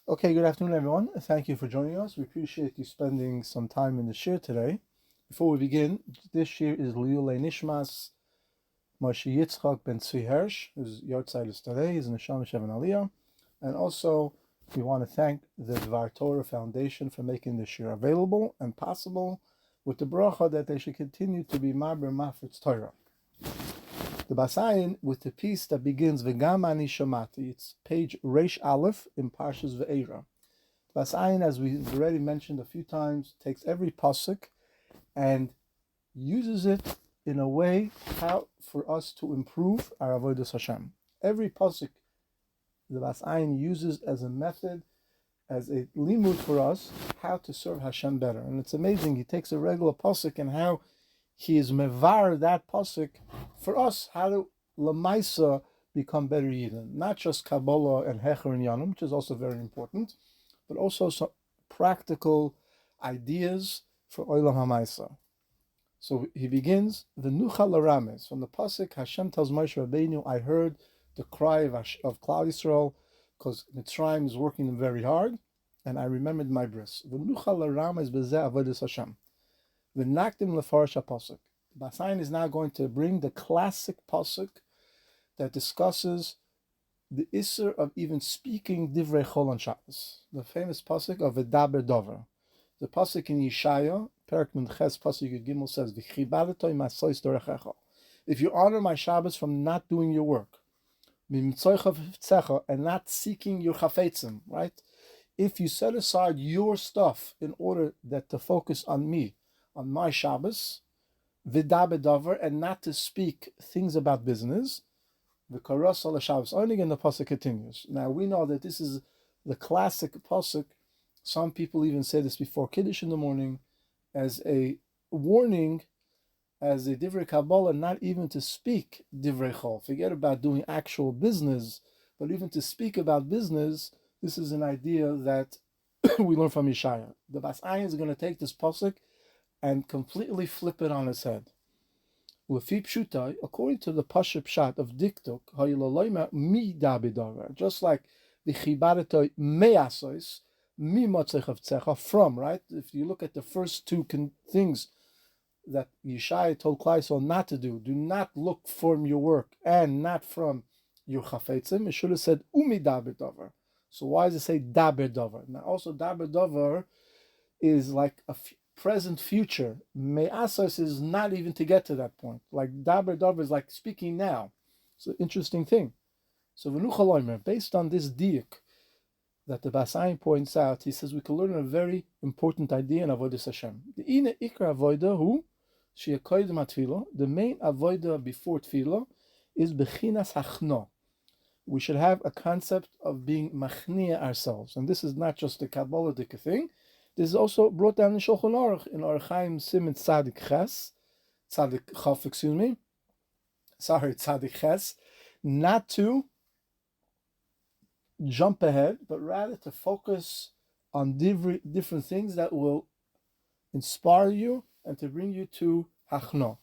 Okay, good afternoon, everyone. Thank you for joining us. We appreciate you spending some time in the shir today. Before we begin, this shir is Liulei Nishmas Moshe Yitzchak ben Tzvi Hersh, whose yahrzeit is today. He's in the Neshama Shevan Aliyah. And also, we want to thank the Dvar Torah Foundation for making this shir available and possible, with the bracha that they should continue to be Marber Mafritz Torah. The Ayin with the piece that begins V'gam ani shamati. It's page Reish Aleph in Parshas Ve'era. The Ayin, as we've already mentioned a few times, takes every pasuk and uses it in a way how for us to improve our avodas Hashem. Every pasuk the Ayin uses as a method, as a limud for us, how to serve Hashem better. And it's amazing. He takes a regular pasuk and how he is mevar that pasuk for us, how to lamaisa become better Yidden. Not just Kabbalah and Hecher and Yanum, which is also very important, but also some practical ideas for Olam HaMaisa. So he begins, the Nucha Larames, from the pasuk, Hashem tells Moshe Rabbeinu, I heard the cry of Klal Yisrael, because Mitzrayim is working them very hard, and I remembered my bris. The Nucha Larames bezeh avodas Hashem. The Nakdim Lefarsh HaPasuk. The Ayin is now going to bring the classic pasuk that discusses the Isser of even speaking Divrei Chol on Shabbos. The famous pasuk of V'daber Dover. The pasuk in Yeshaya, Perek Minches pasuk Yud Gimel says, V'chibaletoi masois dorechecha. If you honor my Shabbos from not doing your work, and not seeking your chafetzim, right? If you set aside your stuff in order that to focus on me, on my Shabbos, v'daber davar, and not to speak things about business, v'karas ala Shabbos. Only again the pasuk continues. Now we know that this is the classic pasuk. Some people even say this before Kiddush in the morning, as a warning, as a divrei Kabbalah, not even to speak divrei chol. Forget about doing actual business, but even to speak about business. This is an idea that we learn from Yeshaya. The Ayin is going to take this pasuk and completely flip it on its head. According to the Parshat of Diktuk, just like the Chibaretoi me'asos, mi motzei from, right? If you look at the first two things that Yeshaya told Klal Yisrael not to do not look from your work and not from your chafetzim. It should have said umi daber davar. So why does it say daber davar? Now also daber davar is like a present future. Me'asas is not even to get to that point. Like daber davar is like speaking now. It's an interesting thing. So v'nuchaloimer, based on this diuk that the Ayin points out, he says we can learn a very important idea in avodas Hashem. The ina ikra avoda hu sheyakoydim atfilo. The main avoda before tefillah is bechinas hachno. We should have a concept of being machnia ourselves, and this is not just a Kabbalistic thing. This is also brought down in Shulchan Aruch in Orach Chaim Siman Tzadik Ches, not to jump ahead, but rather to focus on different things that will inspire you and to bring you to Hachno.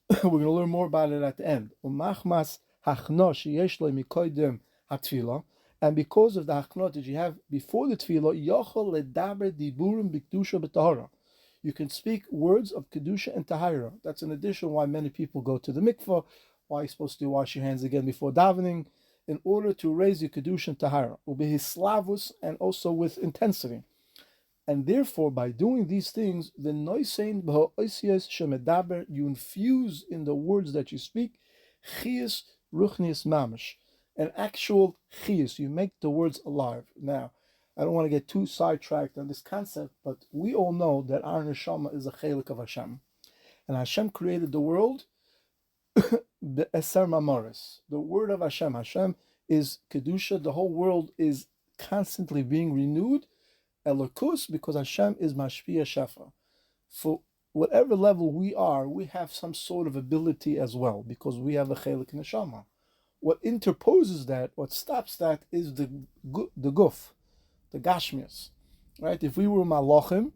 We're going to learn more about it at the end. Umachmas Hachno sheyesh lo mikoydem hatfila, and because of the Hachno that you have before the tefillah, yochol ledaber diburim b'kedusha b'tahara. You can speak words of kedusha and tahara. That's in addition why many people go to the mikvah, why you're supposed to wash your hands again before davening, in order to raise your kedusha and tahara, ubehis and also with intensity. And therefore, by doing these things, the noisein b'ha'oisiyas shemedaber, you infuse in the words that you speak chiyus ruchnius mamish, an actual chiyus. You make the words alive. Now, I don't want to get too sidetracked on this concept, but we all know that our neshama is a chelik of Hashem, and Hashem created the world. Be'eser mamoris, the word of Hashem. Hashem is kedusha. The whole world is constantly being renewed. Elokus, because Hashem is mashpia shefa. For whatever level we are, we have some sort of ability as well, because we have a chelik neshama. What interposes that, what stops that, is the guf, the gashmias, right? If we were malachim,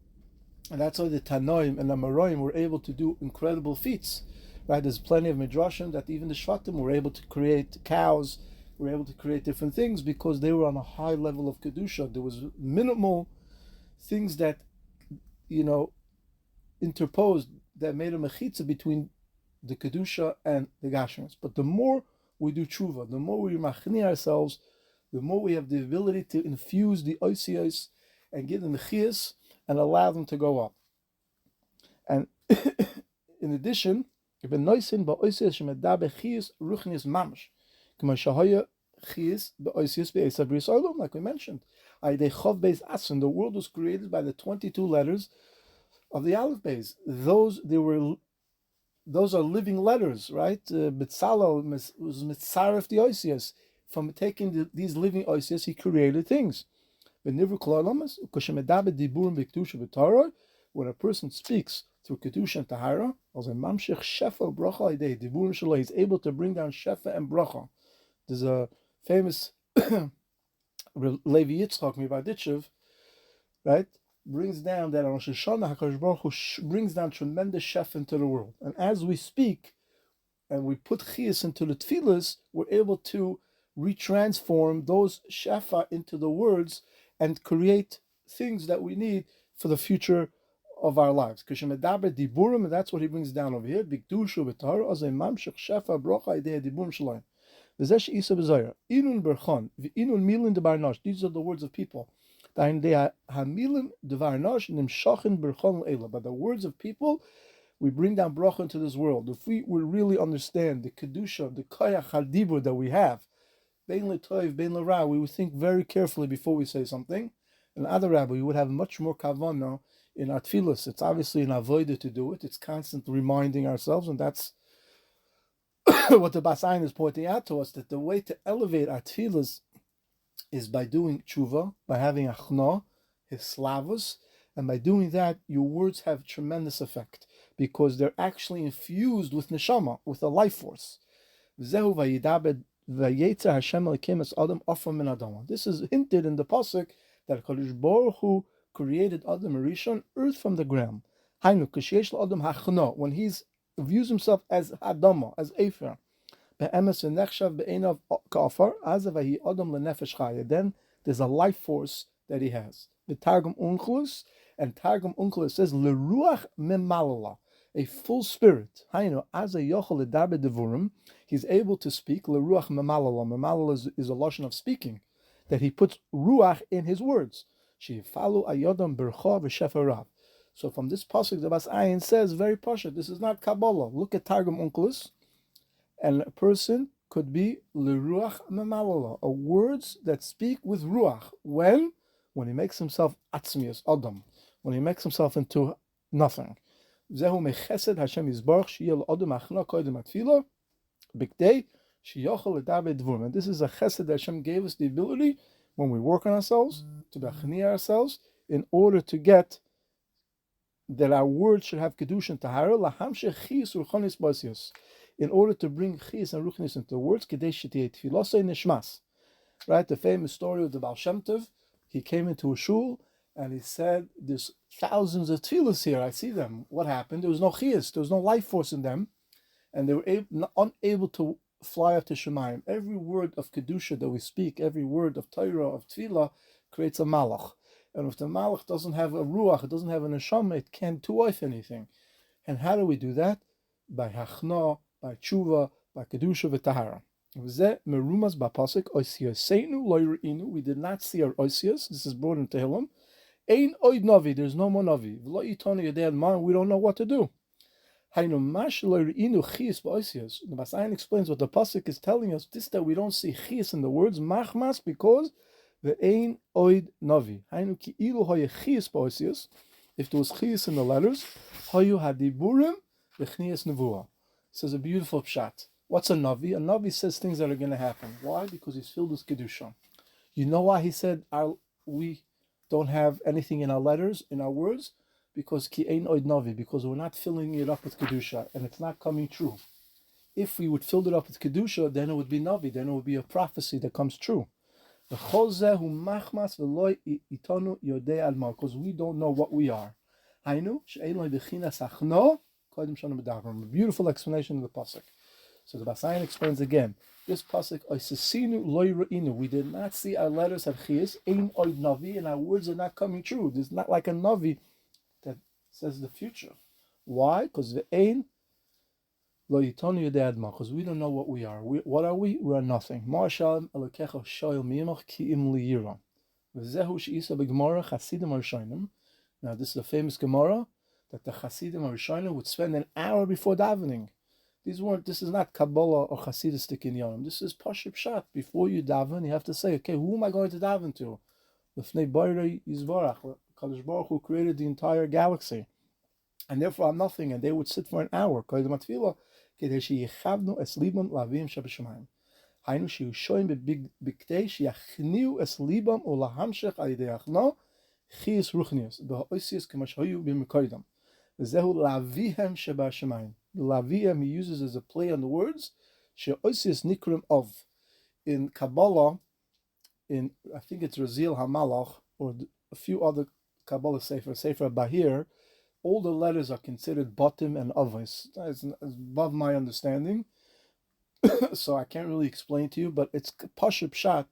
and that's why the Tanoim and the Maroim were able to do incredible feats. Right, there's plenty of midrashim that even the Shvatim were able to create cows were able to create different things because they were on a high level of kedusha. There was minimal things that, interposed that made a mechitza between the kedusha and the gashmis. But the more we do tshuva, the more we machni ourselves, the more we have the ability to infuse the oisiyos and give them mechias and allow them to go up. And in addition, like we mentioned, the world was created by the 22 letters of the Aleph Beis. Those are living letters, right? Betzalel was mitzaref the oisias. From taking these living oisias, he created things. When a person speaks through kedusha and tahara, he's able to bring down shefa and bracha. There's a famous Levi Yitzchak Mivaditchev, right? Brings down that on Rosh Hashanah, HaKadosh Baruch Hu brings down tremendous shefa into the world. And as we speak and we put chiyas into the tefillas, we're able to retransform those shefa into the words and create things that we need for the future of our lives. Kishemedaber diburim, and that's what he brings down over here. Bikdushu v'tahara azay mamshech shefa brocha idei diburim shalayim. V'zesh isa b'zayir inun berchan v'inun milin debar nash. These are the words of people. But the words of people, we bring down bracha into this world. If we would really understand the kedusha, the koyach hadibur that we have, bein l'toiv, bein l'ra, we would think very carefully before we say something. And other rabbi, we would have much more kavanah in our tefillas. It's obviously an avodah to do it. It's constant reminding ourselves, and that's what the Bas Ayin is pointing out to us, that the way to elevate our tefillas is by doing tshuva, by having achna, hislavus, and by doing that, your words have tremendous effect because they're actually infused with neshama, with a life force. This is hinted in the pasuk that HaKadosh Baruch Hu created Adam Rishon, earth from the ground. When he views himself as Adama, as Ephra, then there's a life force that he has. The Targum Unkelus, and Targum Unkelus says Leruach Memalala, a full spirit. He's able to speak Leruach Memalala. Memalala is a lotion of speaking, that he puts ruach in his words. So from this pasuk, the Bas Ayin says very Parshat. This is not Kabbalah. Look at Targum Unkelus. And a person could be l'ruach memalala, a words that speak with ruach. When he makes himself atzmius adam, when he makes himself into nothing. Zehu mechesed Hashem yizbarach sheyel adam achna koydem atfila b'kdei sheyochel ledaber dvurim. And this is a chesed that Hashem gave us the ability when we work on ourselves to b'achni ourselves in order to get that our words should have kedusha and tahara lahamshech chiyus ruchanis basius. In order to bring chiyas and ruchnis into words, right? The famous story of the Baal Shem Tov. He came into a shul and he said, "There's thousands of tefillas here. I see them. What happened? There was no chiyas. There was no life force in them, and they were unable to fly up to Shemayim. Every word of kedusha that we speak, every word of Torah, of tefillah, creates a malach. And if the malach doesn't have a ruach, it doesn't have a neshama, it can't do anything. And how do we do that? By hachna, by tshuva, by kedusha v'tahara. We did not see our oisias. This is brought in Tehillim. Ein oid navi. There's no more navi. We don't know what to do. The Bas Ayin explains what the pasuk is telling us. This that we don't see chiyas in the words machmas because the ein oid navi. If there was chiyas in the letters, hayu hadiburim v'chnias nevuah. This is a beautiful pshat. What's a Navi? A Navi says things that are going to happen. Why? Because he's filled with Kedusha. You know why he said we don't have anything in our letters, in our words? Because ki ein oid Navi, because we're not filling it up with Kedusha, and it's not coming true. If we would fill it up with Kedusha, then it would be Navi, then it would be a prophecy that comes true. Because we don't know what we are. A beautiful explanation of the pasuk. So the Basayan explains again. This pasuk, "Oisesinu loy re'inu," we did not see our letters have chiyus. Ein oid navi, and our words are not coming true. There's not like a navi that says the future. Why? Because the ein lo yitonu yedei adma. Because we don't know what we are. What are we? We are nothing. Marshal elokecha shoyel miyimach ki im liyira. V'zehu she'isa b'gemara chasidim arishonim. Now this is a famous Gemara that the Chasidim Arishonim would spend an hour before davening. This is not Kabbalah or Hasidistic in Yom. This is Parshat. Before you daven, you have to say, okay, who am I going to daven to? L'fnei Borei Yizvarach, Kadosh Baruch Hu created the entire galaxy, and therefore I'm nothing. And they would sit for an hour. Kodem Atfilah, kedei sheyichavnu es libam lavim shebeshamayim. Hainu sheyushoyim b'biktei sheyachniu es libam ulahamshech al yidei achno chiyus ruchnius b'ha'oisius k'mashayu b'mikoydam. Zehu lavihem shebashamayim. Lavihem he uses as a play on the words she'oisius nikrim of. In Kabbalah, in I think it's Razil Hamalach or a few other Kabbalah Sefer Bahir, all the letters are considered Batim and Avos. It's above my understanding, so I can't really explain to you, but it's Pashut Pshat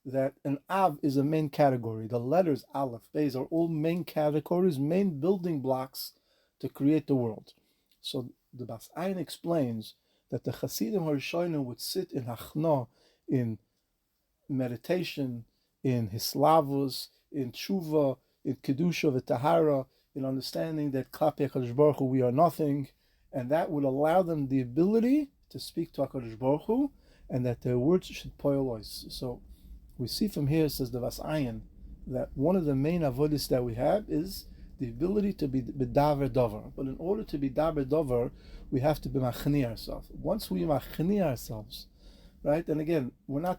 that an Av is a main category. The letters Aleph, Beis are all main categories, main building blocks to create the world. So the Bas Ayin explains that the Chasidim Harishonim would sit in Hachna, in meditation, in Hislavus, in Tshuva, in Kedusha v'Tahara, in understanding that Klapi HaKadosh Baruch Hu we are nothing, and that would allow them the ability to speak to HaKadosh Baruch Hu, and that their words should poilois. So we see from here, says the Bas Ayin, that one of the main avodas that we have is the ability to be daver dover. But in order to be daver dover, we have to be machni ourselves. Once we machni ourselves, right? And again,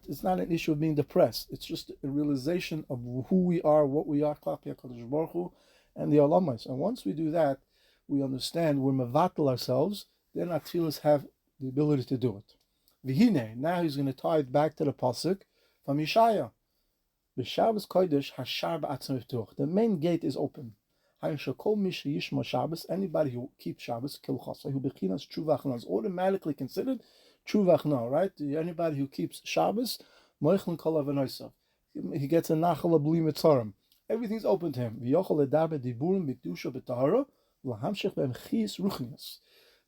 it's not an issue of being depressed. It's just a realization of who we are, what we are, Klapi HaKadosh Baruch Hu, and the Olamas. And once we do that, we understand we're mevatel ourselves, then our tefillas have the ability to do it. V'hine, now he's going to tie it back to the pasuk from Yeshaya. B'Shabbos Kodesh hashar ba'atzim v'tuch. The main gate is open. Anybody who keeps Shabbos, who bechinas tshuva is automatically considered tshuva, right? Anybody who keeps Shabbos, he gets a nachal bli mitzarim. Everything's open to him.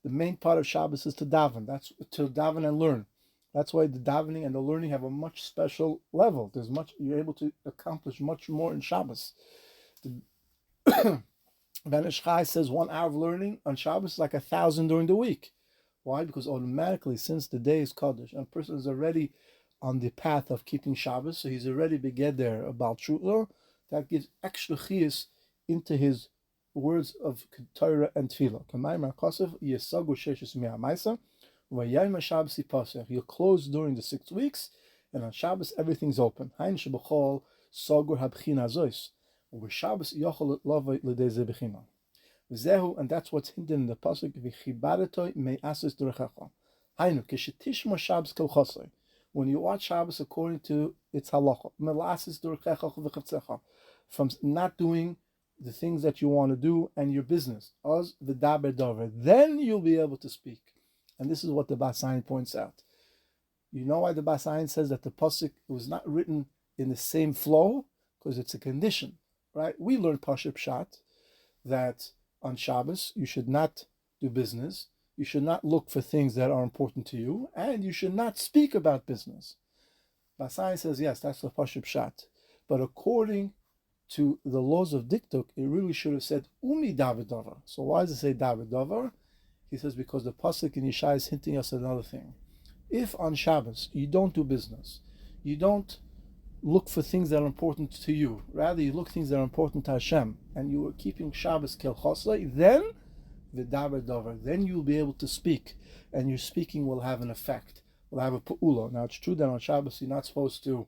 The main part of Shabbos is to daven. That's to daven and learn. That's why the davening and the learning have a much special level. You're able to accomplish much more in Shabbos. Ben Ish Chai says 1 hour of learning on Shabbos is like 1,000 during the week. Why? Because automatically, since the day is Kaddish, and a person is already on the path of keeping Shabbos, so he's already beget there about Shutla, that gives extra chiyus into his words of Torah and Tefillah. He'll close during the 6 weeks, and on Shabbos everything's open. And that's what's hinted in the pasuk. When you watch Shabbos according to its halacha, from not doing the things that you want to do and your business, then you'll be able to speak. And this is what the Bas Ayin points out. You know why the Bas Ayin says that the pasuk was not written in the same flow? Because it's a condition. Right? We learned Parshat that on Shabbos you should not do business, you should not look for things that are important to you, and you should not speak about business. Bas Ayin says yes, that's the Parshat. But according to the laws of Diktuk, it really should have said Umi David Dover. So why does it say David Dover? He says because the pasuk in Yeshaya is hinting us another thing. If on Shabbos you don't do business, you don't look for things that are important to you, rather you look things that are important to Hashem, and you are keeping Shabbos kel chosai, then v'daber dover, then you'll be able to speak, and your speaking will have an effect, will have a pu'ula. Now it's true that on Shabbos you're not supposed to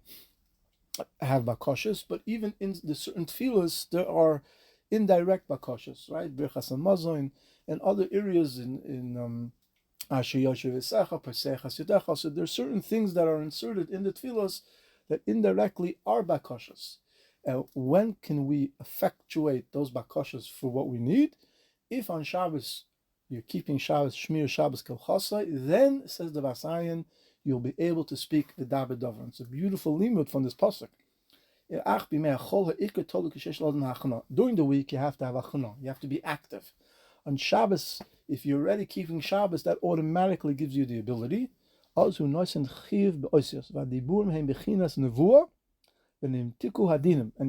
have bakoshes, but even in the certain tefillas there are indirect bakoshes, right? Birchas Hamazon and other areas in Asher Yoshev Esecha, Pesechas Yodecha. So there are certain things that are inserted in the tefillas that indirectly are bakashas. When can we effectuate those bakashas for what we need? If on Shabbos you're keeping Shabbos, Shmir Shabbos Kelchasa, then, says the Bas Ayin, you'll be able to speak the Daber Dover. It's a beautiful limud from this pasuk. During the week, you have to have achana. You have to be active. On Shabbos, if you're already keeping Shabbos, that automatically gives you the ability. And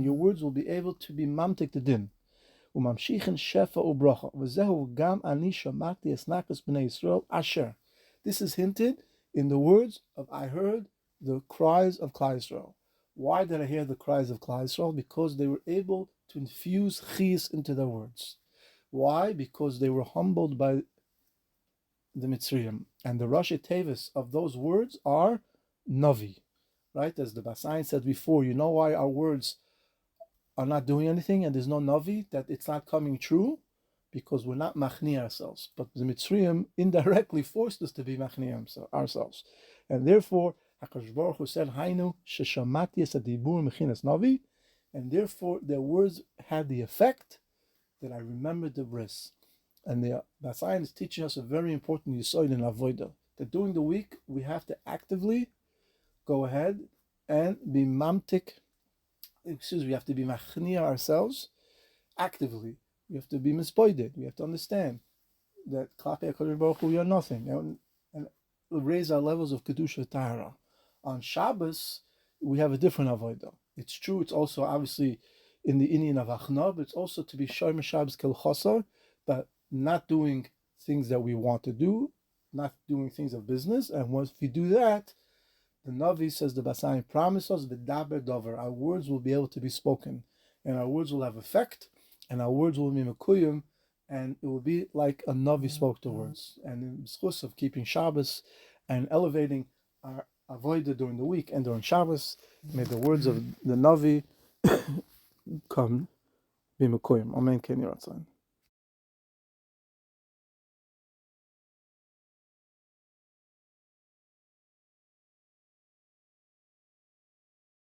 your words will be able to be mamtik the din. This is hinted in the words of I heard the cries of Klal Yisrael. Why did I hear the cries of Klal Yisrael? Because they were able to infuse chiyus into their words. Why? Because they were humbled by the Mitzrayim. And the Rashi Tevis of those words are Navi. Right? As the Bas Ayin said before, you know why our words are not doing anything and there's no Navi, that it's not coming true? Because we're not machni ourselves. But the Mitzrayim indirectly forced us to be machni ourselves. And therefore, HaKadosh Baruch Hu said, Hainu sheshamati es hadibur mechinas Navi, and therefore their words had the effect that I remembered the bris. And the Bas Ayin is teaching us a very important yesod in avodah, that during the week we have to actively go ahead and be mamtik. We have to be machnia ourselves actively. We have to be mispoided. We have to understand that Klapei HaKadosh Baruch Hu we are nothing, and raise our levels of kedusha tahara. On Shabbos we have a different avodah. It's true. It's also obviously in the Indian of achna, but it's also to be shomer Shabbos kelchasa, but not doing things that we want to do, not doing things of business. And once we do that, the Navi, says the Bas Ayin, promise us v'daber dover. Our words will be able to be spoken, and our words will have effect, and our words will be mekuyim, and it will be like a Navi spoke the words. And in the of keeping Shabbos and elevating our avodah during the week and during Shabbos, may the words of the Navi come be mekuyim. Amen. Ken Yiratzon.